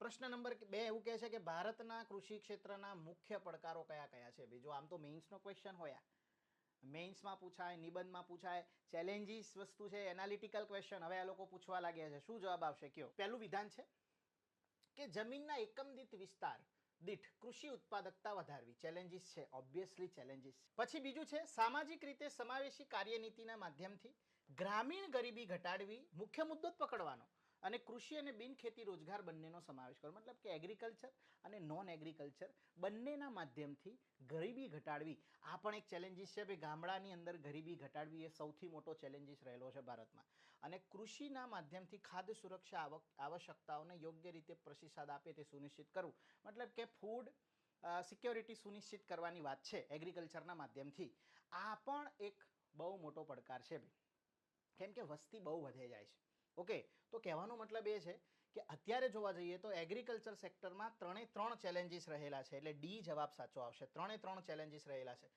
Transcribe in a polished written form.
પ્રશ્ન નંબર 2 એવું કહે છે કે ભારતના કૃષિ ક્ષેત્રના મુખ્ય પડકારો કયા કયા છે? બીજો આમ તો મેઇન્સનો ક્વેશ્ચન હોય, મેઇન્સમાં પૂછાય, નિબંધમાં પૂછાય, ચેલેન્જીસ વસ્તુ છે, એનાલિટિકલ ક્વેશ્ચન. હવે આ લોકો પૂછવા લાગ્યા છે. શું જવાબ આવશે કયો? પહેલું વિધાન છે કે જમીનના એકમ દીઠ વિસ્તાર દીઠ કૃષિ ઉત્પાદકતા વધારવી. ચેલેન્જીસ છે, ઓબ્વિયસલી ચેલેન્જીસ. પછી બીજું છે સામાજિક રીતે સમાવેશી કાર્યનીતિના માધ્યમથી ગ્રામીણ ગરીબી ઘટાડવી. મુખ્ય મુદ્દો જ પકડવાનો અને કૃષિ અને બિનખેતી રોજગાર બંનેનો સમાવેશ કરો. મતલબ કે એગ્રીકલ્ચર અને નોન એગ્રીકલ્ચર બંનેના માધ્યમથી ગરીબી ઘટાડવી. આ પણ એક ચેલેન્જીસ છે ભાઈ. ગામડાની અંદર ગરીબી ઘટાડવી એ સૌથી મોટો ચેલેન્જીસ રહેલો છે ભારતમાં. અને કૃષિના માધ્યમથી ખાદ્ય સુરક્ષા આવશ્યકતાઓને યોગ્ય રીતે પ્રતિસાદ આપે તે સુનિશ્ચિત કરવું. મતલબ કે ફૂડ સિક્યોરિટી સુનિશ્ચિત કરવાની વાત છે એગ્રીકલ્ચરના માધ્યમથી. આ પણ એક બહુ મોટો પડકાર છે ભાઈ, કેમ કે વસ્તી બહુ વધે જાય છે. ઓકે, તો કહેવાનો મતલબ એ છે કે અત્યારે જોવા જઈએ તો એગ્રીકલ્ચર સેક્ટરમાં 3 ચેલેન્જીસ રહેલા છે. એટલે ડી જવાબ સાચો આવશે. 3 ચેલેન્જીસ રહેલા છે.